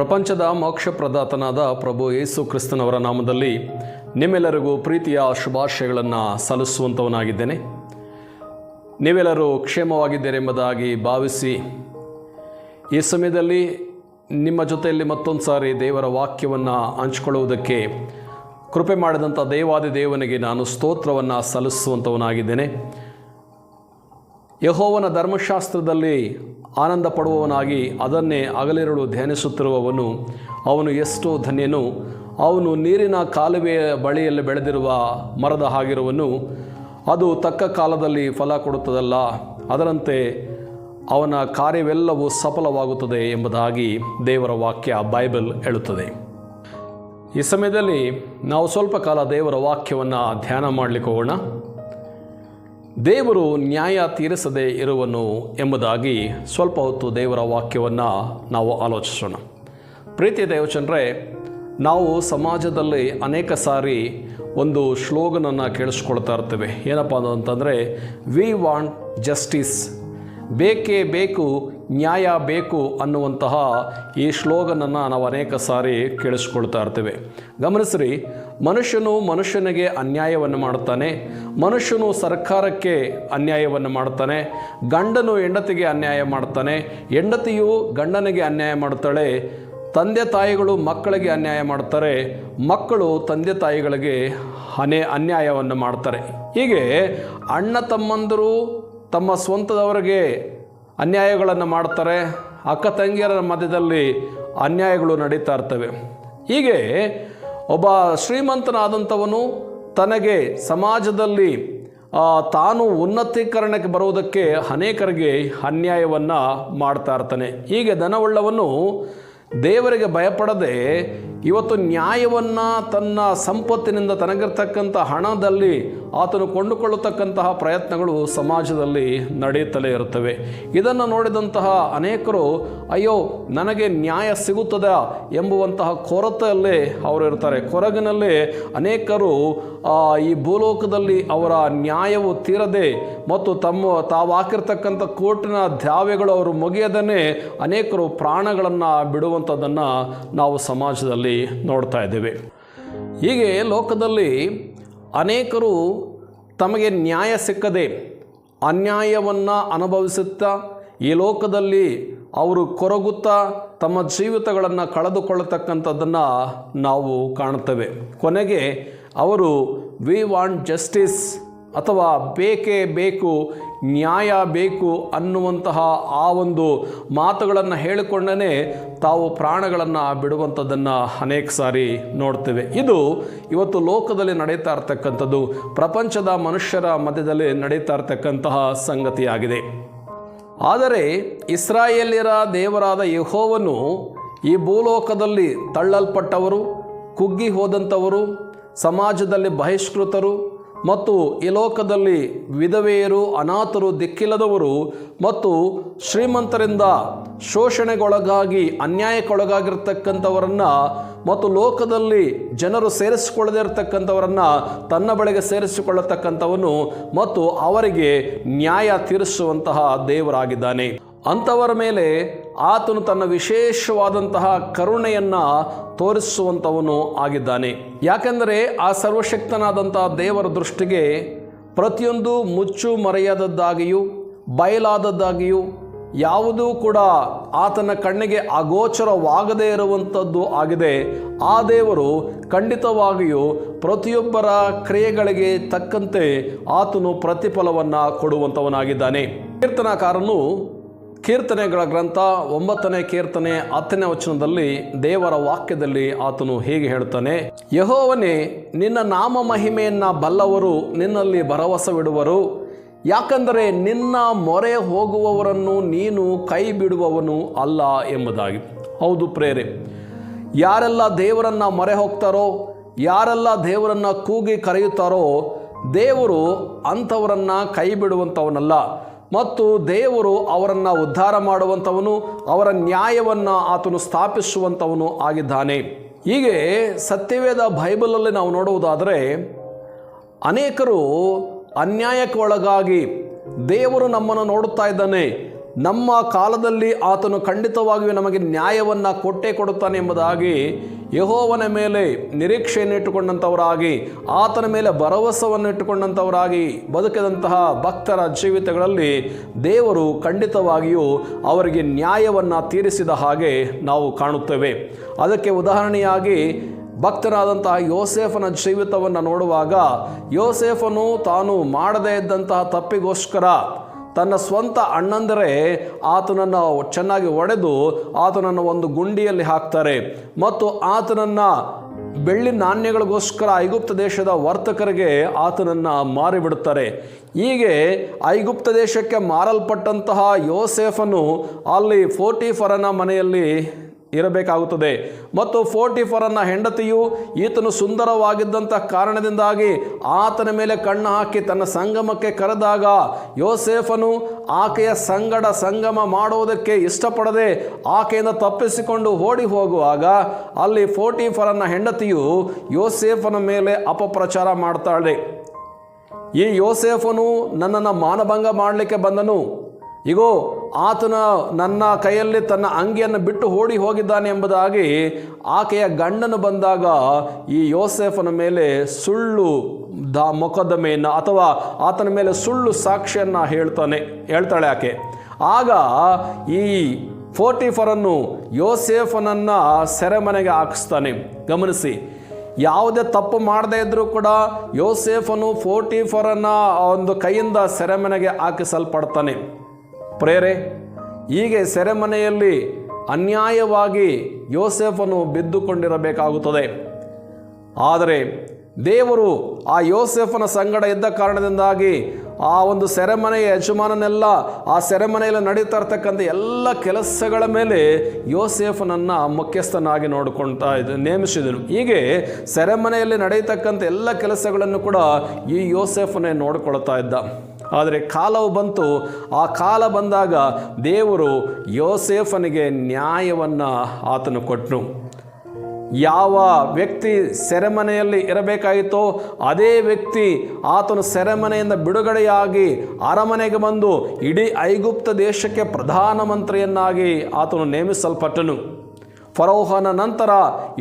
ಪ್ರಪಂಚದ ಮೋಕ್ಷ ಪ್ರದಾತನಾದ ಪ್ರಭು ಯೇಸು ಕ್ರಿಸ್ತನವರ ನಾಮದಲ್ಲಿ ನಿಮ್ಮೆಲ್ಲರಿಗೂ ಪ್ರೀತಿಯ ಶುಭಾಶಯಗಳನ್ನು ಸಲ್ಲಿಸುವಂಥವನಾಗಿದ್ದೇನೆ. ನೀವೆಲ್ಲರೂ ಕ್ಷೇಮವಾಗಿದ್ದೀರೆಂಬುದಾಗಿ ಭಾವಿಸಿ ಈ ಸಮಯದಲ್ಲಿ ನಿಮ್ಮ ಜೊತೆಯಲ್ಲಿ ಮತ್ತೊಂದು ಸಾರಿ ದೇವರ ವಾಕ್ಯವನ್ನು ಹಂಚಿಕೊಳ್ಳುವುದಕ್ಕೆ ಕೃಪೆ ಮಾಡಿದಂಥ ದೇವಾದಿ ದೇವನಿಗೆ ನಾನು ಸ್ತೋತ್ರವನ್ನು ಸಲ್ಲಿಸುವಂಥವನಾಗಿದ್ದೇನೆ. ಯೆಹೋವನ ಧರ್ಮಶಾಸ್ತ್ರದಲ್ಲಿ ಆನಂದ ಪಡುವವನಾಗಿ ಅದನ್ನೇ ಹಗಲಿರುಳು ಧ್ಯಾನಿಸುತ್ತಿರುವವನು ಅವನು ಎಷ್ಟೋ ಧನ್ಯನು. ಅವನು ನೀರಿನ ಕಾಲುವೆಯ ಬಳಿಯಲ್ಲಿ ಬೆಳೆದಿರುವ ಮರದ ಹಾಗಿರುವನು. ಅದು ತಕ್ಕ ಕಾಲದಲ್ಲಿ ಫಲ ಕೊಡುತ್ತದಲ್ಲ, ಅದರಂತೆ ಅವನ ಕಾರ್ಯವೆಲ್ಲವೂ ಸಫಲವಾಗುತ್ತದೆ ಎಂಬುದಾಗಿ ದೇವರ ವಾಕ್ಯ ಬೈಬಲ್ ಹೇಳುತ್ತದೆ. ಈ ಸಮಯದಲ್ಲಿ ನಾವು ಸ್ವಲ್ಪ ಕಾಲ ದೇವರ ವಾಕ್ಯವನ್ನು ಧ್ಯಾನ ಮಾಡಲಿಕ್ಕೆ ಹೋಗೋಣ. ದೇವರು ನ್ಯಾಯ ತೀರಿಸದೇ ಇರುವನು ಎಂಬುದಾಗಿ ಸ್ವಲ್ಪ ಹೊತ್ತು ದೇವರ ವಾಕ್ಯವನ್ನು ನಾವು ಆಲೋಚಿಸೋಣ. ಪ್ರೀತಿಯ ದೇವಚಂದ್ರೇ, ನಾವು ಸಮಾಜದಲ್ಲಿ ಅನೇಕ ಸಾರಿ ಒಂದು ಸ್ಲೋಗನನ್ನು ಕೇಳಿಸ್ಕೊಳ್ತಾ ಇರ್ತೇವೆ. ಏನಪ್ಪ ಅಂತಂದರೆ, ವಿ ವಾಂಟ್ ಜಸ್ಟಿಸ್, ಬೇಕೇ ಬೇಕು, ನ್ಯಾಯ ಬೇಕು ಅನ್ನುವಂತಹ ಈ ಸ್ಲೋಗನನ್ನು ನಾವು ಅನೇಕ ಸಾರಿ ಕೇಳಿಸ್ಕೊಳ್ತಾ ಇರ್ತೇವೆ. ಗಮನಿಸ್ರಿ, ಮನುಷ್ಯನು ಮನುಷ್ಯನಿಗೆ ಅನ್ಯಾಯವನ್ನು ಮಾಡುತ್ತಾನೆ, ಮನುಷ್ಯನು ಸರ್ಕಾರಕ್ಕೆ ಅನ್ಯಾಯವನ್ನು ಮಾಡ್ತಾನೆ, ಗಂಡನು ಹೆಂಡತಿಗೆ ಅನ್ಯಾಯ ಮಾಡ್ತಾನೆ, ಹೆಂಡತಿಯು ಗಂಡನಿಗೆ ಅನ್ಯಾಯ ಮಾಡ್ತಾಳೆ, ತಂದೆ ತಾಯಿಗಳು ಮಕ್ಕಳಿಗೆ ಅನ್ಯಾಯ ಮಾಡ್ತಾರೆ, ಮಕ್ಕಳು ತಂದೆ ತಾಯಿಗಳಿಗೆ ಅನ್ಯಾಯವನ್ನು ಮಾಡ್ತಾರೆ. ಹೀಗೆ ಅಣ್ಣ ತಮ್ಮಂದರು ತಮ್ಮ ಸ್ವಂತದವರಿಗೆ ಅನ್ಯಾಯಗಳನ್ನು ಮಾಡ್ತಾರೆ, ಅಕ್ಕ ತಂಗಿಯರ ಮಧ್ಯದಲ್ಲಿ ಅನ್ಯಾಯಗಳು ನಡೀತಾ ಇರ್ತವೆ. ಹೀಗೆ ಒಬ್ಬ ಶ್ರೀಮಂತನಾದಂಥವನು ತನಗೆ ಸಮಾಜದಲ್ಲಿ ತಾನು ಉನ್ನತೀಕರಣಕ್ಕೆ ಬರುವುದಕ್ಕೆ ಅನೇಕರಿಗೆ ಅನ್ಯಾಯವನ್ನು ಮಾಡ್ತಾ ಇರ್ತಾನೆ. ಹೀಗೆ ಧನವುಳ್ಳವನು ದೇವರಿಗೆ ಭಯಪಡದೆ ಇವತ್ತು ನ್ಯಾಯವನ್ನು ತನ್ನ ಸಂಪತ್ತಿನಿಂದ ತನಗಿರ್ತಕ್ಕಂಥ ಹಣದಲ್ಲಿ ಆತನು ಕೊಂಡುಕೊಳ್ಳತಕ್ಕಂತಹ ಪ್ರಯತ್ನಗಳು ಸಮಾಜದಲ್ಲಿ ನಡೆಯುತ್ತಲೇ ಇರುತ್ತವೆ. ಇದನ್ನು ನೋಡಿದಂತಹ ಅನೇಕರು ಅಯ್ಯೋ ನನಗೆ ನ್ಯಾಯ ಸಿಗುತ್ತದೆ ಎಂಬುವಂತಹ ಕೊರತೆಯಲ್ಲೇ ಅವರು ಇರ್ತಾರೆ. ಕೊರಗಿನಲ್ಲಿ ಅನೇಕರು ಈ ಭೂಲೋಕದಲ್ಲಿ ಅವರ ನ್ಯಾಯವು ತೀರದೆ ಮತ್ತು ತಾವು ಹಾಕಿರ್ತಕ್ಕಂಥ ಕೋರ್ಟಿನ ದ್ಯಾವೆಗಳು ಅವರು ಮುಗಿಯದೇ ಅನೇಕರು ಪ್ರಾಣಗಳನ್ನು ಬಿಡುವಂಥದ್ದನ್ನು ನಾವು ಸಮಾಜದಲ್ಲಿ ನೋಡ್ತಾ ಇದ್ದೇವೆ. ಹೀಗೆ ಲೋಕದಲ್ಲಿ ಅನೇಕರು ತಮಗೆ ನ್ಯಾಯ ಸಿಕ್ಕದೆ ಅನ್ಯಾಯವನ್ನು ಅನುಭವಿಸುತ್ತಾ ಈ ಲೋಕದಲ್ಲಿ ಅವರು ಕೊರಗುತ್ತಾ ತಮ್ಮ ಜೀವಿತಗಳನ್ನು ಕಳೆದುಕೊಳ್ಳತಕ್ಕಂಥದ್ದನ್ನು ನಾವು ಕಾಣುತ್ತೇವೆ. ಕೊನೆಗೆ ಅವರು ವಿ ವಾಂಟ್ ಜಸ್ಟಿಸ್ ಅಥವಾ ಬೇಕೇ ಬೇಕು, ನ್ಯಾಯ ಬೇಕು ಅನ್ನುವಂತಹ ಆ ಒಂದು ಮಾತುಗಳನ್ನು ಹೇಳಿಕೊಂಡೇ ತಾವು ಪ್ರಾಣಗಳನ್ನು ಬಿಡುವಂಥದ್ದನ್ನು ಅನೇಕ ಸಾರಿ ನೋಡ್ತೇವೆ. ಇದು ಇವತ್ತು ಲೋಕದಲ್ಲಿ ನಡೀತಾ ಇರ್ತಕ್ಕಂಥದ್ದು, ಪ್ರಪಂಚದ ಮನುಷ್ಯರ ಮಧ್ಯದಲ್ಲಿ ನಡೀತಾ ಇರ್ತಕ್ಕಂತಹ ಸಂಗತಿಯಾಗಿದೆ. ಆದರೆ ಇಸ್ರಾಯೇಲ್ಯರ ದೇವರಾದ ಯೆಹೋವನು ಈ ಭೂಲೋಕದಲ್ಲಿ ತಳ್ಳಲ್ಪಟ್ಟವರು, ಕುಗ್ಗಿ ಹೋದಂಥವರು, ಸಮಾಜದಲ್ಲಿ ಬಹಿಷ್ಕೃತರು ಮತ್ತು ಈ ಲೋಕದಲ್ಲಿ ವಿಧವೆಯರು, ಅನಾಥರು, ದಿಕ್ಕಿಲ್ಲದವರು ಮತ್ತು ಶ್ರೀಮಂತರಿಂದ ಶೋಷಣೆಗೊಳಗಾಗಿ ಅನ್ಯಾಯಕ್ಕೊಳಗಾಗಿರ್ತಕ್ಕಂಥವರನ್ನು ಮತ್ತು ಲೋಕದಲ್ಲಿ ಜನರು ಸೇರಿಸಿಕೊಳ್ಳದೇ ಇರತಕ್ಕಂಥವರನ್ನು ತನ್ನ ಬಳಿಗೆ ಸೇರಿಸಿಕೊಳ್ಳತಕ್ಕಂಥವನು ಮತ್ತು ಅವರಿಗೆ ನ್ಯಾಯ ತೀರಿಸುವಂತಹ ದೇವರಾಗಿದ್ದಾನೆ. ಅಂಥವರ ಮೇಲೆ ಆತನು ತನ್ನ ವಿಶೇಷವಾದಂತಹ ಕರುಣೆಯನ್ನು ತೋರಿಸುವಂಥವನು ಆಗಿದ್ದಾನೆ. ಯಾಕೆಂದರೆ ಆ ಸರ್ವಶಕ್ತನಾದಂತಹ ದೇವರ ದೃಷ್ಟಿಗೆ ಪ್ರತಿಯೊಂದು ಮುಚ್ಚು ಮರೆಯಾದದ್ದಾಗಿಯೂ ಬಯಲಾದದ್ದಾಗಿಯೂ ಯಾವುದೂ ಕೂಡ ಆತನ ಕಣ್ಣಿಗೆ ಅಗೋಚರವಾಗದೇ ಇರುವಂಥದ್ದು ಆಗಿದೆ. ಆ ದೇವರು ಖಂಡಿತವಾಗಿಯೂ ಪ್ರತಿಯೊಬ್ಬರ ಕ್ರಿಯೆಗಳಿಗೆ ತಕ್ಕಂತೆ ಆತನು ಪ್ರತಿಫಲವನ್ನು ಕೊಡುವಂಥವನಾಗಿದ್ದಾನೆ. ಕೀರ್ತನಾಕಾರನು ಕೀರ್ತನೆಗಳ ಗ್ರಂಥ 9ನೇ ಕೀರ್ತನೆ 10ನೇ ವಚನದಲ್ಲಿ ದೇವರ ವಾಕ್ಯದಲ್ಲಿ ಆತನು ಹೀಗೆ ಹೇಳ್ತಾನೆ, ಯೆಹೋವನೇ, ನಿನ್ನ ನಾಮ ಮಹಿಮೆಯನ್ನು ಬಲ್ಲವರು ನಿನ್ನಲ್ಲಿ ಭರವಸವಿಡುವರು, ಯಾಕಂದರೆ ನಿನ್ನ ಮೊರೆ ಹೋಗುವವರನ್ನು ನೀನು ಕೈ ಬಿಡುವವನು ಅಲ್ಲ ಎಂಬುದಾಗಿ. ಹೌದು ಪ್ರೇರೆ, ಯಾರೆಲ್ಲ ದೇವರನ್ನು ಮೊರೆ ಹೋಗ್ತಾರೋ, ಯಾರೆಲ್ಲ ದೇವರನ್ನು ಕೂಗಿ ಕರೆಯುತ್ತಾರೋ, ದೇವರು ಅಂಥವರನ್ನು ಕೈ ಬಿಡುವಂಥವನಲ್ಲ ಮತ್ತು ದೇವರು ಅವರನ್ನು ಉದ್ಧಾರ ಮಾಡುವಂಥವನು, ಅವರ ನ್ಯಾಯವನ್ನು ಆತನು ಸ್ಥಾಪಿಸುವಂಥವನು ಆಗಿದ್ದಾನೆ. ಹೀಗೆ ಸತ್ಯವೇದ ಬೈಬಲಲ್ಲಿ ನಾವು ನೋಡುವುದಾದರೆ ಅನೇಕರು ಅನ್ಯಾಯಕ್ಕೆ ಒಳಗಾಗಿ ದೇವರು ನಮ್ಮನ್ನು ನೋಡುತ್ತಾ ಇದ್ದಾನೆ, ನಮ್ಮ ಕಾಲದಲ್ಲಿ ಆತನು ಖಂಡಿತವಾಗಿಯೂ ನಮಗೆ ನ್ಯಾಯವನ್ನು ಕೊಟ್ಟೇ ಕೊಡುತ್ತಾನೆ ಎಂಬುದಾಗಿ ಯೆಹೋವನ ಮೇಲೆ ನಿರೀಕ್ಷೆಯನ್ನು ಇಟ್ಟುಕೊಂಡಂಥವರಾಗಿ ಆತನ ಮೇಲೆ ಭರವಸವನ್ನು ಇಟ್ಟುಕೊಂಡಂಥವರಾಗಿ ಬದುಕಿದಂತಹ ಭಕ್ತರ ಜೀವಿತಗಳಲ್ಲಿ ದೇವರು ಖಂಡಿತವಾಗಿಯೂ ಅವರಿಗೆ ನ್ಯಾಯವನ್ನು ತೀರಿಸಿದ ಹಾಗೆ ನಾವು ಕಾಣುತ್ತೇವೆ. ಅದಕ್ಕೆ ಉದಾಹರಣೆಯಾಗಿ ಭಕ್ತರಾದಂತಹ ಯೋಸೇಫನ ಜೀವಿತವನ್ನು ನೋಡುವಾಗ, ಯೋಸೇಫನು ತಾನು ಮಾಡದೇ ಇದ್ದಂತಹ ತಪ್ಪಿಗೋಸ್ಕರ ತನ್ನ ಸ್ವಂತ ಅಣ್ಣಂದರೆ ಆತನನ್ನು ಚೆನ್ನಾಗಿ ಹೊಡೆದು ಆತನನ್ನು ಒಂದು ಗುಂಡಿಯಲ್ಲಿ ಹಾಕ್ತಾರೆ ಮತ್ತು ಆತನನ್ನು ಬೆಳ್ಳಿ ನಾಣ್ಯಗಳಿಗೋಸ್ಕರ ಐಗುಪ್ತ ದೇಶದ ವರ್ತಕರಿಗೆ ಆತನನ್ನು ಮಾರಿಬಿಡುತ್ತಾರೆ. ಹೀಗೆ ಐಗುಪ್ತ ದೇಶಕ್ಕೆ ಮಾರಲ್ಪಟ್ಟಂತಹ ಯೋಸೇಫನು ಅಲ್ಲಿ ಪೋಟಿಫರನ ಮನೆಯಲ್ಲಿ ಇರಬೇಕಾಗುತ್ತದೆ ಮತ್ತು ಪೋಟಿಫರನ ಹೆಂಡತಿಯು ಈತನು ಸುಂದರವಾಗಿದ್ದಂಥ ಕಾರಣದಿಂದಾಗಿ ಆತನ ಮೇಲೆ ಕಣ್ಣು ಹಾಕಿ ತನ್ನ ಸಂಗಮಕ್ಕೆ ಕರೆದಾಗ ಯೋಸೇಫನು ಆಕೆಯ ಸಂಗಮ ಮಾಡುವುದಕ್ಕೆ ಇಷ್ಟಪಡದೆ ಆಕೆಯಿಂದ ತಪ್ಪಿಸಿಕೊಂಡು ಓಡಿ ಹೋಗುವಾಗ ಅಲ್ಲಿ ಪೋಟಿಫರನ ಹೆಂಡತಿಯು ಯೋಸೇಫನ ಮೇಲೆ ಅಪಪ್ರಚಾರ ಮಾಡ್ತಾಳೆ. ಈ ಯೋಸೇಫನು ನನ್ನನ್ನು ಮಾನಭಂಗ ಮಾಡಲಿಕ್ಕೆ ಬಂದನು, ಇಗೋ ಆತನ ನನ್ನ ಕೈಯಲ್ಲಿ ತನ್ನ ಅಂಗಿಯನ್ನು ಬಿಟ್ಟು ಓಡಿ ಹೋಗಿದ್ದಾನೆ ಎಂಬುದಾಗಿ ಆಕೆಯ ಗಂಡನು ಬಂದಾಗ ಈ ಯೋಸೇಫನ ಮೇಲೆ ಸುಳ್ಳು ಮೊಕದ್ದಮೆಯನ್ನು ಅಥವಾ ಆತನ ಮೇಲೆ ಸುಳ್ಳು ಸಾಕ್ಷಿಯನ್ನು ಹೇಳ್ತಾಳೆ ಆಕೆ. ಆಗ ಈ ಪೋಟಿಫರನ್ನು ಯೋಸೇಫನನ್ನು ಸೆರೆಮನೆಗೆ ಹಾಕಿಸ್ತಾನೆ. ಗಮನಿಸಿ, ಯಾವುದೇ ತಪ್ಪು ಮಾಡದೇ ಇದ್ದರೂ ಕೂಡ ಯೋಸೇಫನು ಪೋಟಿಫರನ ಒಂದು ಕೈಯಿಂದ ಸೆರೆಮನೆಗೆ ಹಾಕಿಸಲ್ಪಡ್ತಾನೆ. ಪ್ರೇರೆ, ಹೀಗೆ ಸೆರೆಮನೆಯಲ್ಲಿ ಅನ್ಯಾಯವಾಗಿ ಯೋಸೇಫನು ಬಿದ್ದುಕೊಂಡಿರಬೇಕಾಗುತ್ತದೆ. ಆದರೆ ದೇವರು ಆ ಯೋಸೇಫನ ಸಂಗಡ ಇದ್ದ ಕಾರಣದಿಂದಾಗಿ ಆ ಒಂದು ಸೆರೆಮನೆಯ ಯಜಮಾನನೆಲ್ಲ ಆ ಸೆರೆಮನೆಯಲ್ಲಿ ನಡೀತಾ ಇರ್ತಕ್ಕಂಥ ಎಲ್ಲ ಕೆಲಸಗಳ ಮೇಲೆ ಯೋಸೇಫನನ್ನು ಮುಖ್ಯಸ್ಥನಾಗಿ ನೇಮಿಸಿದನು. ಹೀಗೆ ಸೆರೆಮನೆಯಲ್ಲಿ ನಡೆಯತಕ್ಕಂಥ ಎಲ್ಲ ಕೆಲಸಗಳನ್ನು ಕೂಡ ಈ ಯೋಸೇಫನೇ ನೋಡಿಕೊಳ್ತಾ ಇದ್ದ. ಆದರೆ ಕಾಲವು ಬಂತು. ಆ ಕಾಲ ಬಂದಾಗ ದೇವರು ಯೋಸೇಫನಿಗೆ ನ್ಯಾಯವನ್ನು ಆತನು ಕೊಟ್ಟನು. ಯಾವ ವ್ಯಕ್ತಿ ಸೆರೆಮನೆಯಲ್ಲಿ ಇರಬೇಕಾಯಿತೋ ಅದೇ ವ್ಯಕ್ತಿ ಆತನು ಸೆರೆಮನೆಯಿಂದ ಬಿಡುಗಡೆಯಾಗಿ ಅರಮನೆಗೆ ಬಂದು ಇಡೀ ಐಗುಪ್ತ ದೇಶಕ್ಕೆ ಪ್ರಧಾನಮಂತ್ರಿಯನ್ನಾಗಿ ಆತನು ನೇಮಿಸಲ್ಪಟ್ಟನು. ಫರೋಹನ ನಂತರ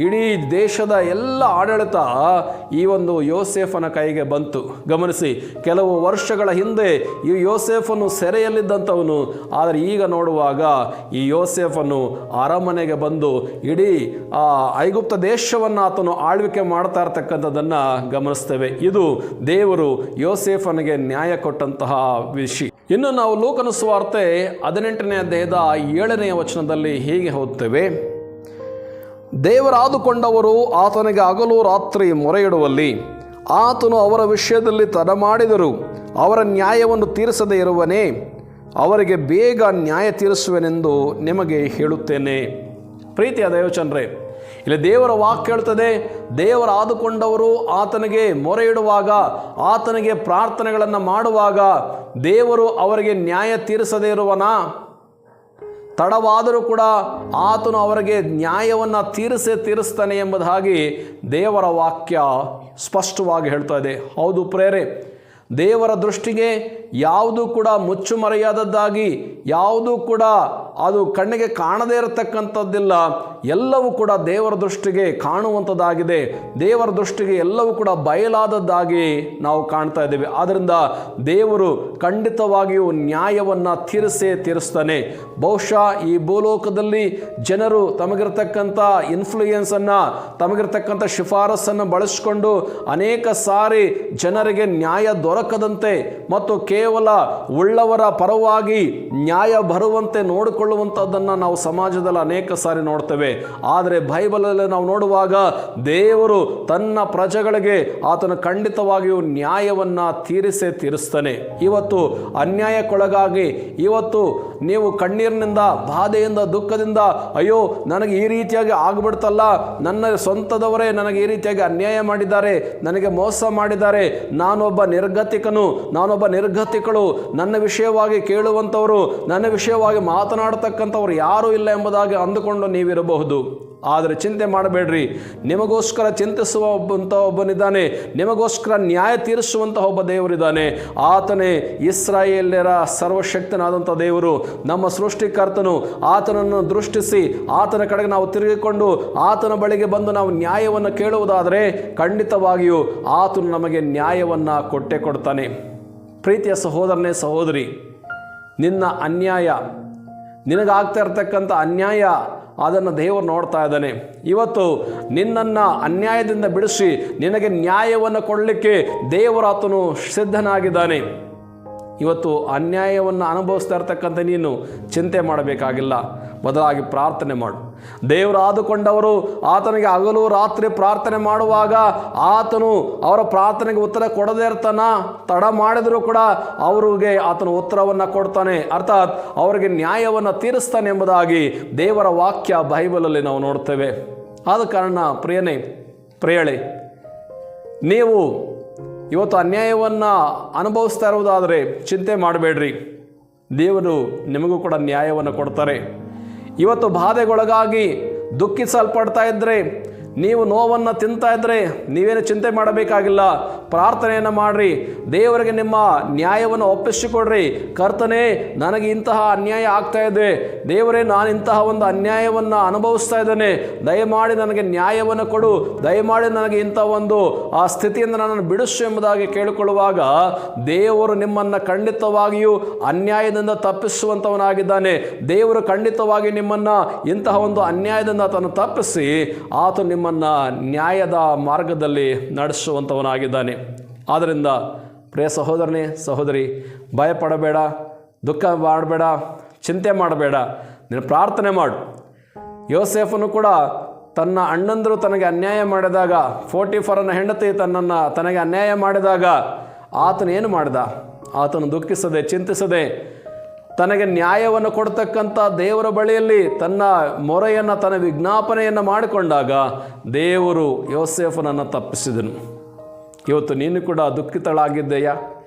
ಇಡೀ ದೇಶದ ಎಲ್ಲ ಆಡಳಿತ ಈ ಒಂದು ಯೋಸೇಫನ ಕೈಗೆ ಬಂತು. ಗಮನಿಸಿ, ಕೆಲವು ವರ್ಷಗಳ ಹಿಂದೆ ಈ ಯೋಸೇಫನು ಸೆರೆಯಲ್ಲಿದ್ದಂಥವನು, ಆದರೆ ಈಗ ನೋಡುವಾಗ ಈ ಯೋಸೇಫನು ಅರಮನೆಗೆ ಬಂದು ಇಡೀ ಐಗುಪ್ತ ದೇಶವನ್ನು ಆತನು ಆಳ್ವಿಕೆ ಮಾಡ್ತಾ ಇರ್ತಕ್ಕಂಥದ್ದನ್ನು ಗಮನಿಸ್ತೇವೆ. ಇದು ದೇವರು ಯೋಸೇಫನಿಗೆ ನ್ಯಾಯ ಕೊಟ್ಟಂತಹ ವಿಷಯ. ಇನ್ನು ನಾವು ಲೂಕನ ಸುವಾರ್ತೆ 18ನೇ ಅಧ್ಯಾಯದ 7ನೇ ವಚನದಲ್ಲಿ ಹೀಗೆ ಓದುತ್ತೇವೆ: ದೇವರಾದುಕೊಂಡವರು ಆತನಿಗೆ ಹಗಲು ರಾತ್ರಿ ಮೊರೆಯಿಡುವಲ್ಲಿ ಆತನು ಅವರ ವಿಷಯದಲ್ಲಿ ತಡಮಾಡಿದರು. ಅವರ ನ್ಯಾಯವನ್ನು ತೀರಿಸದೇ ಇರುವನೇ, ಅವರಿಗೆ ಬೇಗ ನ್ಯಾಯ ತೀರಿಸುವೆನೆಂದು ನಿಮಗೆ ಹೇಳುತ್ತೇನೆ. ಪ್ರೀತಿಯ ದೇವಚಂದ್ರೇ, ಇಲ್ಲಿ ದೇವರ ವಾಕ್ಯ ಹೇಳ್ತದೆ, ದೇವರಾದುಕೊಂಡವರು ಆತನಿಗೆ ಮೊರೆ ಇಡುವಾಗ, ಆತನಿಗೆ ಪ್ರಾರ್ಥನೆಗಳನ್ನು ಮಾಡುವಾಗ ದೇವರು ಅವರಿಗೆ ನ್ಯಾಯ ತೀರಿಸದೇ ಇರುವನಾ? ತಡವಾದರೂ ಕೂಡ ಆತನು ಅವರಿಗೆ ನ್ಯಾಯವನ್ನು ತೀರಿಸ್ತಾನೆ ಎಂಬುದಾಗಿ ದೇವರ ವಾಕ್ಯ ಸ್ಪಷ್ಟವಾಗಿ ಹೇಳ್ತಾ ಇದೆ. ಹೌದು ಪ್ರೇರೆ, ದೇವರ ದೃಷ್ಟಿಗೆ ಯಾವುದೂ ಕೂಡ ಮುಚ್ಚುಮರೆಯಾದದ್ದಾಗಿ, ಯಾವುದೂ ಕೂಡ ಅದು ಕಣ್ಣಿಗೆ ಕಾಣದೇ ಇರತಕ್ಕಂಥದ್ದಿಲ್ಲ. ಎಲ್ಲವೂ ಕೂಡ ದೇವರ ದೃಷ್ಟಿಗೆ ಕಾಣುವಂಥದ್ದಾಗಿದೆ. ದೇವರ ದೃಷ್ಟಿಗೆ ಎಲ್ಲವೂ ಕೂಡ ಬಯಲಾದದ್ದಾಗಿ ನಾವು ಕಾಣ್ತಾ ಇದ್ದೇವೆ. ಆದ್ದರಿಂದ ದೇವರು ಖಂಡಿತವಾಗಿಯೂ ನ್ಯಾಯವನ್ನು ತೀರಿಸ್ತಾನೆ. ಬಹುಶಃ ಈ ಭೂಲೋಕದಲ್ಲಿ ಜನರು ತಮಗಿರ್ತಕ್ಕಂಥ ಇನ್ಫ್ಲೂಯೆನ್ಸನ್ನು, ತಮಗಿರ್ತಕ್ಕಂಥ ಶಿಫಾರಸನ್ನು ಬಳಸಿಕೊಂಡು ಅನೇಕ ಸಾರಿ ಜನರಿಗೆ ನ್ಯಾಯ ದೊರಕದಂತೆ ಮತ್ತು ಕೇವಲ ಉಳ್ಳವರ ಪರವಾಗಿ ನ್ಯಾಯ ಬರುವಂತೆ ನೋಡಿಕೊಳ್ಳುವಂಥದ್ದನ್ನು ನಾವು ಸಮಾಜದಲ್ಲಿ ಅನೇಕ ಸಾರಿ ನೋಡ್ತೇವೆ. ಆದರೆ ಬೈಬಲಲ್ಲಿ ನಾವು ನೋಡುವಾಗ ದೇವರು ತನ್ನ ಪ್ರಜೆಗಳಿಗೆ ಆತನು ಖಂಡಿತವಾಗಿಯೂ ನ್ಯಾಯವನ್ನು ತೀರಿಸ್ತಾನೆ. ಇವತ್ತು ಅನ್ಯಾಯಕ್ಕೊಳಗಾಗಿ, ಇವತ್ತು ನೀವು ಕಣ್ಣೀರಿನಿಂದ, ಬಾಧೆಯಿಂದ, ದುಃಖದಿಂದ ಅಯ್ಯೋ ನನಗೆ ಈ ರೀತಿಯಾಗಿ ಆಗಿಬಿಡ್ತಲ್ಲ, ನನ್ನ ಸ್ವಂತದವರೇ ನನಗೆ ಈ ರೀತಿಯಾಗಿ ಅನ್ಯಾಯ ಮಾಡಿದ್ದಾರೆ, ನನಗೆ ಮೋಸ ಮಾಡಿದ್ದಾರೆ, ನಾನೊಬ್ಬ ನಿರ್ಗತಿಕಳು, ನನ್ನ ವಿಷಯವಾಗಿ ಕೇಳುವಂಥವರು, ನನ್ನ ವಿಷಯವಾಗಿ ಮಾತನಾಡತಕ್ಕಂಥವ್ರು ಯಾರೂ ಇಲ್ಲ ಎಂಬುದಾಗಿ ಅಂದುಕೊಂಡು ನೀವಿರಬಹುದು. ಆದರೆ ಚಿಂತೆ ಮಾಡಬೇಡ್ರಿ, ನಿಮಗೋಸ್ಕರ ಚಿಂತಿಸುವ ಒಬ್ಬನಿದ್ದಾನೆ, ನಿಮಗೋಸ್ಕರ ನ್ಯಾಯ ತೀರಿಸುವಂತಹ ಒಬ್ಬ ದೇವರಿದ್ದಾನೆ. ಆತನೇ ಇಸ್ರಾಯೇಲ್ಯರ ಸರ್ವಶಕ್ತನಾದಂಥ ದೇವರು, ನಮ್ಮ ಸೃಷ್ಟಿಕರ್ತನು. ಆತನನ್ನು ದೃಷ್ಟಿಸಿ ಆತನ ಕಡೆಗೆ ನಾವು ತಿರುಗಿಕೊಂಡು ಆತನ ಬಳಿಗೆ ಬಂದು ನಾವು ನ್ಯಾಯವನ್ನು ಕೇಳುವುದಾದರೆ ಖಂಡಿತವಾಗಿಯೂ ಆತನು ನಮಗೆ ನ್ಯಾಯವನ್ನು ಕೊಟ್ಟೇ ಕೊಡ್ತಾನೆ. ಪ್ರೀತಿಯ ಸಹೋದರನೇ ಸಹೋದರಿ, ನಿನ್ನ ಅನ್ಯಾಯ, ನಿನಗಾಗ್ತಾ ಇರ್ತಕ್ಕಂಥ ಅನ್ಯಾಯ, ಅದನ್ನು ದೇವರು ನೋಡ್ತಾ ಇದ್ದಾನೆ. ಇವತ್ತು ನಿನ್ನನ್ನು ಅನ್ಯಾಯದಿಂದ ಬಿಡಿಸಿ ನಿನಗೆ ನ್ಯಾಯವನ್ನು ಕೊಡಲಿಕ್ಕೆ ದೇವರಾತನು ಸಿದ್ಧನಾಗಿದ್ದಾನೆ. ಇವತ್ತು ಅನ್ಯಾಯವನ್ನು ಅನುಭವಿಸ್ತಾ ಇರ್ತಕ್ಕಂಥ ನೀನು ಚಿಂತೆ ಮಾಡಬೇಕಾಗಿಲ್ಲ, ಬದಲಾಗಿ ಪ್ರಾರ್ಥನೆ ಮಾಡು. ದೇವರು ಆದುಕೊಂಡವರು ಆತನಿಗೆ ಹಗಲು ರಾತ್ರಿ ಪ್ರಾರ್ಥನೆ ಮಾಡುವಾಗ ಆತನು ಅವರ ಪ್ರಾರ್ಥನೆಗೆ ಉತ್ತರ ಕೊಡದೇ ಇರ್ತಾನ. ತಡ ಮಾಡಿದರೂ ಕೂಡ ಅವರಿಗೆ ಆತನು ಉತ್ತರವನ್ನು ಕೊಡ್ತಾನೆ, ಅರ್ಥಾತ್ ಅವರಿಗೆ ನ್ಯಾಯವನ್ನು ತೀರಿಸ್ತಾನೆ ಎಂಬುದಾಗಿ ದೇವರ ವಾಕ್ಯ ಬೈಬಲಲ್ಲಿ ನಾವು ನೋಡ್ತೇವೆ. ಆದ ಕಾರಣ ಪ್ರಿಯಳೇ, ನೀವು ಇವತ್ತು ಅನ್ಯಾಯವನ್ನು ಅನುಭವಿಸ್ತಾ ಇರುವುದಾದರೆ ಚಿಂತೆ ಮಾಡಬೇಡ್ರಿ, ದೇವರು ನಿಮಗೂ ಕೂಡ ನ್ಯಾಯವನ್ನು ಕೊಡ್ತಾರೆ. ಇವತ್ತು ಬಾಧೆಗೊಳಗಾಗಿ ದುಃಖಿಸಲ್ಪಡ್ತಾ ಇದ್ದರೆ, ನೀವು ನೋವನ್ನು ತಿಂತಾ ಇದ್ದರೆ ನೀವೇನು ಚಿಂತೆ ಮಾಡಬೇಕಾಗಿಲ್ಲ. ಪ್ರಾರ್ಥನೆಯನ್ನು ಮಾಡಿರಿ, ದೇವರಿಗೆ ನಿಮ್ಮ ನ್ಯಾಯವನ್ನು ಒಪ್ಪಿಸಿಕೊಡ್ರಿ. ಕರ್ತನೇ, ನನಗೆ ಇಂತಹ ಅನ್ಯಾಯ ಆಗ್ತಾ ಇದೆ, ದೇವರೇ ನಾನು ಇಂತಹ ಒಂದು ಅನ್ಯಾಯವನ್ನು ಅನುಭವಿಸ್ತಾ ಇದ್ದೇನೆ, ದಯಮಾಡಿ ನನಗೆ ನ್ಯಾಯವನ್ನು ಕೊಡು, ದಯಮಾಡಿ ನನಗೆ ಇಂಥ ಒಂದು ಆ ಸ್ಥಿತಿಯಿಂದ ನನ್ನನ್ನು ಬಿಡಿಸು ಎಂಬುದಾಗಿ ಕೇಳಿಕೊಳ್ಳುವಾಗ ದೇವರು ನಿಮ್ಮನ್ನು ಖಂಡಿತವಾಗಿಯೂ ಅನ್ಯಾಯದಿಂದ ತಪ್ಪಿಸುವಂಥವನಾಗಿದ್ದಾನೆ. ದೇವರು ಖಂಡಿತವಾಗಿ ನಿಮ್ಮನ್ನು ಇಂತಹ ಒಂದು ಅನ್ಯಾಯದಿಂದ ಆತನು ತಪ್ಪಿಸಿ ಆತ ನಿಮ್ಮ ನ್ಯಾಯದ ಮಾರ್ಗದಲ್ಲಿ ನಡೆಸುವಂಥವನಾಗಿದ್ದಾನೆ. ಆದ್ದರಿಂದ ಪ್ರಿಯ ಸಹೋದರನೇ ಸಹೋದರಿ, ಭಯಪಡಬೇಡ, ದುಃಖ ಮಾಡಬೇಡ, ಚಿಂತೆ ಮಾಡಬೇಡ, ನೀನು ಪ್ರಾರ್ಥನೆ ಮಾಡು. ಯೋಸೇಫನು ಕೂಡ ತನ್ನ ಅಣ್ಣಂದರು ತನಗೆ ಅನ್ಯಾಯ ಮಾಡಿದಾಗ, ಪೋಟಿಫರನ ಹೆಂಡತಿ ತನಗೆ ಅನ್ಯಾಯ ಮಾಡಿದಾಗ ಆತನೇನು ಮಾಡಿದ? ಆತನು ದುಃಖಿಸದೆ ಚಿಂತಿಸದೆ ತನಗೆ ನ್ಯಾಯವನ್ನು ಕೊಡ್ತಕ್ಕಂಥ ದೇವರ ಬಳಿಯಲ್ಲಿ ತನ್ನ ಮೊರೆಯನ್ನು, ತನ್ನ ವಿಜ್ಞಾಪನೆಯನ್ನು ಮಾಡಿಕೊಂಡಾಗ ದೇವರು ಯೋಸೇಫನನ್ನು ತಪ್ಪಿಸಿದನು. ಇವತ್ತು ನೀನು ಕೂಡ ದುಃಖಿತಳಾಗಿದ್ದೀಯಾ?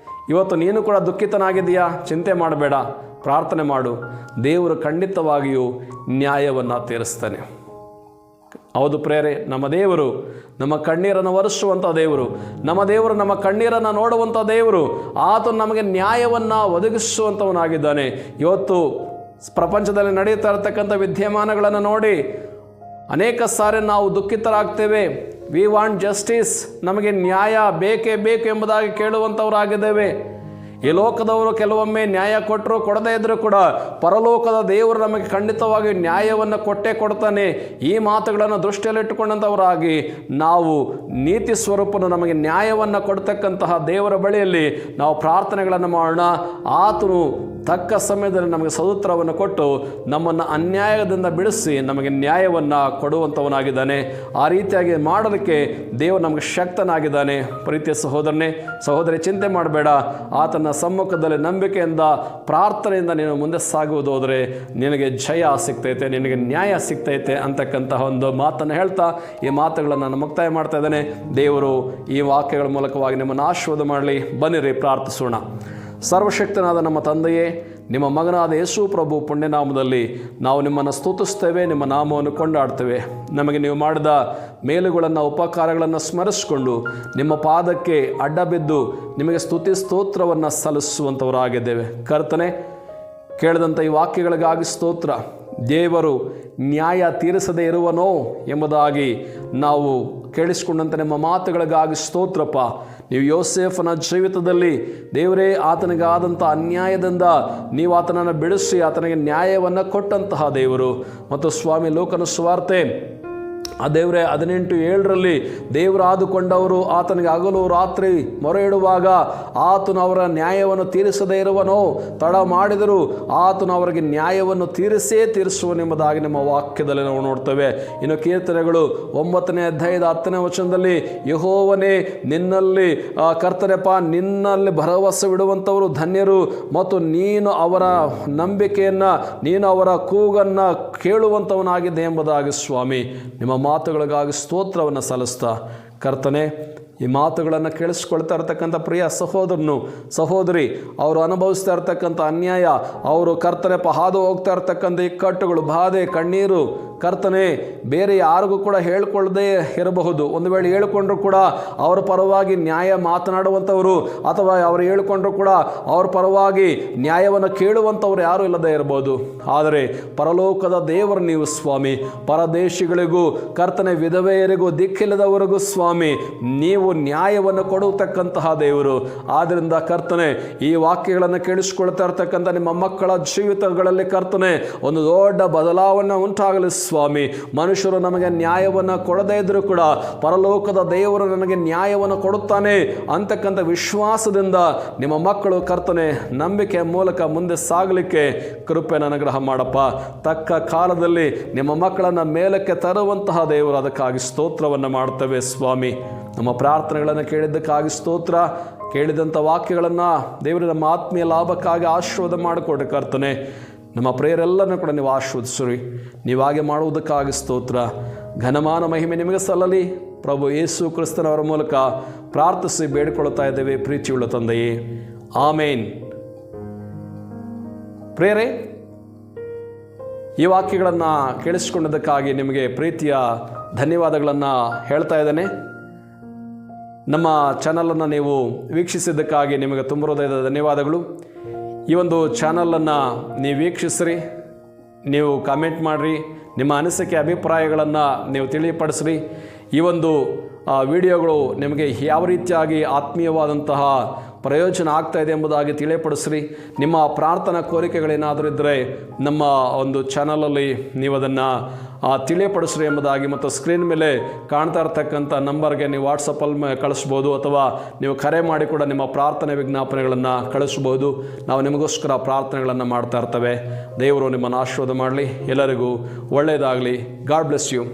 ಇವತ್ತು ನೀನು ಕೂಡ ದುಃಖಿತನಾಗಿದ್ದೀಯಾ? ಚಿಂತೆ ಮಾಡಬೇಡ, ಪ್ರಾರ್ಥನೆ ಮಾಡು. ದೇವರು ಖಂಡಿತವಾಗಿಯೂ ನ್ಯಾಯವನ್ನು ತೀರಿಸ್ತಾನೆ. ಹೌದು ಪ್ರೇರೆ, ನಮ್ಮ ದೇವರು ನಮ್ಮ ಕಣ್ಣೀರನ್ನು ಒರೆಸುವಂಥ ದೇವರು, ನಮ್ಮ ದೇವರು ನಮ್ಮ ಕಣ್ಣೀರನ್ನು ನೋಡುವಂಥ ದೇವರು. ಆತನು ನಮಗೆ ನ್ಯಾಯವನ್ನು ಒದಗಿಸುವಂಥವನಾಗಿದ್ದಾನೆ. ಇವತ್ತು ಪ್ರಪಂಚದಲ್ಲಿ ನಡೆಯುತ್ತಾ ಇರತಕ್ಕಂಥ ವಿದ್ಯಮಾನಗಳನ್ನು ನೋಡಿ ಅನೇಕ ಸಾರಿ ನಾವು ದುಃಖಿತರಾಗ್ತೇವೆ. ವಿ ವಾಂಟ್ ಜಸ್ಟಿಸ್, ನಮಗೆ ನ್ಯಾಯ ಬೇಕೇ ಬೇಕು ಎಂಬುದಾಗಿ ಕೇಳುವಂಥವರಾಗಿದ್ದೇವೆ. ಈ ಲೋಕದವರು ಕೆಲವೊಮ್ಮೆ ನ್ಯಾಯ ಕೊಟ್ಟರು, ಕೊಡದೇ ಇದ್ದರೂ ಕೂಡ ಪರಲೋಕದ ದೇವರು ನಮಗೆ ಖಂಡಿತವಾಗಿ ನ್ಯಾಯವನ್ನು ಕೊಟ್ಟೇ ಕೊಡ್ತಾನೆ. ಈ ಮಾತುಗಳನ್ನು ದೃಷ್ಟಿಯಲ್ಲಿಟ್ಟುಕೊಂಡಂಥವರಾಗಿ ನಾವು ನೀತಿ ಸ್ವರೂಪನು ನಮಗೆ ನ್ಯಾಯವನ್ನು ಕೊಡ್ತಕ್ಕಂತಹ ದೇವರ ಬಳಿಯಲ್ಲಿ ನಾವು ಪ್ರಾರ್ಥನೆಗಳನ್ನು ಮಾಡೋಣ. ಆತನು ತಕ್ಕ ಸಮಯದಲ್ಲಿ ನಮಗೆ ಸದುತ್ತರವನ್ನು ಕೊಟ್ಟು ನಮ್ಮನ್ನು ಅನ್ಯಾಯದಿಂದ ಬಿಡಿಸಿ ನಮಗೆ ನ್ಯಾಯವನ್ನು ಕೊಡುವಂಥವನಾಗಿದ್ದಾನೆ. ಆ ರೀತಿಯಾಗಿ ಮಾಡಲಿಕ್ಕೆ ದೇವರು ನಮಗೆ ಶಕ್ತನಾಗಿದ್ದಾನೆ. ಪ್ರೀತಿಯ ಸಹೋದರನೇ ಸಹೋದರಿ, ಚಿಂತೆ ಮಾಡಬೇಡ. ಆತನ ಸಮ್ಮುಖದಲ್ಲಿ ನಂಬಿಕೆಯಿಂದ ಪ್ರಾರ್ಥನೆಯಿಂದ ನೀನು ಮುಂದೆ ಸಾಗುವುದು ಹೋದರೆ ನಿನಗೆ ಜಯ ಸಿಗ್ತೈತೆ, ನಿನಗೆ ನ್ಯಾಯ ಸಿಗ್ತೈತೆ ಅಂತಕ್ಕಂತಹ ಒಂದು ಮಾತನ್ನು ಹೇಳ್ತಾ ಈ ಮಾತುಗಳನ್ನು ನಾನು ಮುಕ್ತಾಯ ಮಾಡ್ತಾ ಇದ್ದೇನೆ. ದೇವರು ಈ ವಾಕ್ಯಗಳ ಮೂಲಕವಾಗಿ ನಿಮ್ಮನ್ನು ಆಶೀರ್ವಾದ ಮಾಡಲಿ. ಬನ್ನಿರಿ ಪ್ರಾರ್ಥಿಸೋಣ. ಸರ್ವಶಕ್ತನಾದ ನಮ್ಮ ತಂದೆಯೇ, ನಿಮ್ಮ ಮಗನಾದ ಯೇಸು ಪ್ರಭು ಪುಣ್ಯನಾಮದಲ್ಲಿ ನಾವು ನಿಮ್ಮನ್ನು ಸ್ತುತಿಸ್ತೇವೆ, ನಿಮ್ಮ ನಾಮವನ್ನು ಕೊಂಡಾಡ್ತೇವೆ. ನಮಗೆ ನೀವು ಮಾಡಿದ ಮೇಲುಗಳನ್ನು, ಉಪಕಾರಗಳನ್ನು ಸ್ಮರಿಸಿಕೊಂಡು ನಿಮ್ಮ ಪಾದಕ್ಕೆ ಅಡ್ಡ ಬಿದ್ದು ನಿಮಗೆ ಸ್ತುತಿ ಸ್ತೋತ್ರವನ್ನು ಸಲ್ಲಿಸುವಂಥವರಾಗಿದ್ದೇವೆ. ಕರ್ತನೆ, ಕೇಳಿದಂಥ ಈ ವಾಕ್ಯಗಳಿಗಾಗಿ ಸ್ತೋತ್ರ. ದೇವರು ನ್ಯಾಯ ತೀರಿಸದೇ ಇರುವನೋ ಎಂಬುದಾಗಿ ನಾವು ಕೇಳಿಸಿಕೊಂಡಂಥ ನಿಮ್ಮ ಮಾತುಗಳಿಗಾಗಿ ಸ್ತೋತ್ರಪ್ಪ. ನೀವು ಯೋಸೇಫನ ಜೀವಿತದಲ್ಲಿ ದೇವರೇ ಆತನಿಗಾದಂಥ ಅನ್ಯಾಯದಿಂದ ನೀವು ಆತನನ್ನು ಬಿಡಿಸಿ ಆತನಿಗೆ ನ್ಯಾಯವನ್ನು ಕೊಟ್ಟಂತಹ ದೇವರು. ಮತ್ತು ಸ್ವಾಮಿ ಲೋಕನ ಸುವಾರ್ತೆ ಆ ದೇವರೇ 18:7 ದೇವರು ಆದುಕೊಂಡವರು ಆತನಿಗೆ ಹಗಲು ರಾತ್ರಿ ಮೊರೆ ಇಡುವಾಗ ಆತನು ಅವರ ನ್ಯಾಯವನ್ನು ತೀರಿಸದೇ ಇರುವನೋ, ತಡ ಮಾಡಿದರೂ ಆತನು ಅವರಿಗೆ ನ್ಯಾಯವನ್ನು ತೀರಿಸುವನೆಂಬುದಾಗಿ ನಿಮ್ಮ ವಾಕ್ಯದಲ್ಲಿ ನಾವು ನೋಡ್ತೇವೆ. ಇನ್ನು ಕೀರ್ತನೆಗಳು 9ನೇ ಅಧ್ಯಾಯದ 10ನೇ ವಚನದಲ್ಲಿ ಯೆಹೋವನೇ ನಿನ್ನಲ್ಲಿ ಕರ್ತನೆಪ್ಪ, ನಿನ್ನಲ್ಲಿ ಭರವಸೆ ಬಿಡುವಂಥವರು ಧನ್ಯರು, ಮತ್ತು ನೀನು ಅವರ ನಂಬಿಕೆಯನ್ನು, ನೀನು ಅವರ ಕೂಗನ್ನು ಕೇಳುವಂಥವನಾಗಿದ್ದೆ ಎಂಬುದಾಗಿ ಸ್ವಾಮಿ ನಿಮ್ಮ ಮಾತುಗಳಿಗಾಗಿ ಸ್ತೋತ್ರವನ್ನು ಸಲ್ಲಿಸ್ತಾ, ಕರ್ತನೆ, ಈ ಮಾತುಗಳನ್ನು ಕೇಳಿಸ್ಕೊಳ್ತಾ ಇರ್ತಕ್ಕಂಥ ಪ್ರಿಯ ಸಹೋದರನು ಸಹೋದರಿ, ಅವರು ಅನುಭವಿಸ್ತಾ ಇರ್ತಕ್ಕಂಥ ಅನ್ಯಾಯ, ಅವರು ಕರ್ತನೆಪ್ಪ ಹಾದು ಹೋಗ್ತಾ ಇರ್ತಕ್ಕಂಥ ಇಕ್ಕಟ್ಟುಗಳು, ಬಾಧೆ, ಕಣ್ಣೀರು, ಕರ್ತನೆ ಬೇರೆ ಯಾರಿಗೂ ಕೂಡ ಹೇಳ್ಕೊಳ್ಳದೆ ಇರಬಹುದು. ಒಂದು ವೇಳೆ ಹೇಳಿಕೊಂಡ್ರು ಕೂಡ ಅವರ ಪರವಾಗಿ ನ್ಯಾಯ ಮಾತನಾಡುವಂಥವರು ಅಥವಾ ಅವರು ಹೇಳಿಕೊಂಡ್ರು ಕೂಡ ಅವ್ರ ಪರವಾಗಿ ನ್ಯಾಯವನ್ನು ಕೇಳುವಂಥವ್ರು ಯಾರೂ ಇಲ್ಲದೆ ಇರಬಹುದು. ಆದರೆ ಪರಲೋಕದ ದೇವರು ನೀವು ಸ್ವಾಮಿ, ಪರದೇಶಿಗಳಿಗೂ ಕರ್ತನೆ ವಿಧವೆಯರಿಗೂ ದಿಕ್ಕಿಲ್ಲದವರಿಗೂ ಸ್ವಾಮಿ ನೀವು ನ್ಯಾಯವನ್ನು ಕೊಡತಕ್ಕಂತಹ ದೇವರು. ಆದ್ದರಿಂದ ಕರ್ತನೆ ಈ ವಾಕ್ಯಗಳನ್ನು ಕೇಳಿಸಿಕೊಳ್ತಾ ಇರ್ತಕ್ಕಂಥ ನಿಮ್ಮ ಮಕ್ಕಳ ಜೀವಿತಗಳಲ್ಲಿ ಕರ್ತನೆ ಒಂದು ದೊಡ್ಡ ಬದಲಾವಣೆ ಉಂಟಾಗಲಿ ಸ್ವಾಮಿ. ಮನುಷ್ಯರು ನಮಗೆ ನ್ಯಾಯವನ್ನು ಕೊಡದೇ ಇದ್ರೂ ಕೂಡ ಪರಲೋಕದ ದೇವರು ನನಗೆ ನ್ಯಾಯವನ್ನು ಕೊಡುತ್ತಾನೆ ಅಂತಕ್ಕಂಥ ವಿಶ್ವಾಸದಿಂದ ನಿಮ್ಮ ಮಕ್ಕಳು ಕರ್ತನೆ ನಂಬಿಕೆಯ ಮೂಲಕ ಮುಂದೆ ಸಾಗಲಿಕ್ಕೆ ಕೃಪೆ ಅನುಗ್ರಹ ಮಾಡಪ್ಪ. ತಕ್ಕ ಕಾಲದಲ್ಲಿ ನಿಮ್ಮ ಮಕ್ಕಳನ್ನು ಮೇಲಕ್ಕೆ ತರುವಂತಹ ದೇವರು, ಅದಕ್ಕಾಗಿ ಸ್ತೋತ್ರವನ್ನು ಮಾಡ್ತೇವೆ ಸ್ವಾಮಿ. ನಮ್ಮ ಪ್ರಾರ್ಥನೆಗಳನ್ನು ಕೇಳಿದ್ದಕ್ಕಾಗಿ ಸ್ತೋತ್ರ. ಕೇಳಿದಂಥ ವಾಕ್ಯಗಳನ್ನು ದೇವರು ನಮ್ಮ ಆತ್ಮೀಯ ಲಾಭಕ್ಕಾಗಿ ಆಶೀರ್ವಾದ ಮಾಡಿಕೊಡಿ ಕರ್ತನೆ. ನಮ್ಮ ಪ್ರೇಯರೆಲ್ಲರನ್ನು ಕೂಡ ನೀವು ಆಶೀರ್ವದಿಸಿರಿ. ನೀವಾಗೆ ಮಾಡುವುದಕ್ಕಾಗಿ ಸ್ತೋತ್ರ. ಘನಮಾನ ಮಹಿಮೆ ನಿಮಗೆ ಸಲ್ಲಲಿ. ಪ್ರಭು ಯೇಸು ಕ್ರಿಸ್ತನವರ ಮೂಲಕ ಪ್ರಾರ್ಥಿಸಿ ಬೇಡಿಕೊಳ್ಳುತ್ತಾ ಇದ್ದೇವೆ ಪ್ರೀತಿಯುಳ್ಳ ತಂದೆಯೇ, ಆಮೇನ್. ಪ್ರೇಯರೇ, ಈ ವಾಕ್ಯಗಳನ್ನು ಕೇಳಿಸಿಕೊಂಡದಕ್ಕಾಗಿ ನಿಮಗೆ ಪ್ರೀತಿಯ ಧನ್ಯವಾದಗಳನ್ನು ಹೇಳ್ತಾ ಇದ್ದೇನೆ. ನಮ್ಮ ಚಾನಲನ್ನು ನೀವು ವೀಕ್ಷಿಸಿದ್ದಕ್ಕಾಗಿ ನಿಮಗೆ ತುಂಬ ಹೃದಯದ ಧನ್ಯವಾದಗಳು. ಈ ಒಂದು ಚಾನಲನ್ನು ನೀವು ವೀಕ್ಷಿಸ್ರಿ, ನೀವು ಕಾಮೆಂಟ್ ಮಾಡಿರಿ, ನಿಮ್ಮ ಅನಿಸಿಕೆ ಅಭಿಪ್ರಾಯಗಳನ್ನು ನೀವು ತಿಳಿಯಪಡಿಸ್ರಿ. ಈ ಒಂದು ವಿಡಿಯೋಗಳು ನಿಮಗೆ ಯಾವ ರೀತಿಯಾಗಿ ಆತ್ಮೀಯವಾದಂತಹ ಪ್ರಯೋಜನ ಆಗ್ತಾ ಇದೆ ಎಂಬುದಾಗಿ ತಿಳಿಯಪಡಿಸ್ರಿ. ನಿಮ್ಮ ಪ್ರಾರ್ಥನಾ ಕೋರಿಕೆಗಳೇನಾದರೂ ಇದ್ದರೆ ನಮ್ಮ ಒಂದು ಚಾನಲಲ್ಲಿ ನೀವು ಅದನ್ನು ತಿಳಿಯಪಡಿಸ್ರಿ ಎಂಬುದಾಗಿ, ಮತ್ತು ಸ್ಕ್ರೀನ್ ಮೇಲೆ ಕಾಣ್ತಾ ಇರ್ತಕ್ಕಂಥ ನಂಬರ್ಗೆ ನೀವು ವಾಟ್ಸಪ್ಪಲ್ಲಿ ಕಳಿಸ್ಬೋದು ಅಥವಾ ನೀವು ಕರೆ ಮಾಡಿ ಕೂಡ ನಿಮ್ಮ ಪ್ರಾರ್ಥನೆ ವಿಜ್ಞಾಪನೆಗಳನ್ನು ಕಳಿಸ್ಬೋದು. ನಾವು ನಿಮಗೋಸ್ಕರ ಪ್ರಾರ್ಥನೆಗಳನ್ನು ಮಾಡ್ತಾ ಇರ್ತೇವೆ. ದೇವರು ನಿಮ್ಮನ್ನು ಆಶೀರ್ವಾದ ಮಾಡಲಿ. ಎಲ್ಲರಿಗೂ ಒಳ್ಳೆಯದಾಗಲಿ. God bless you.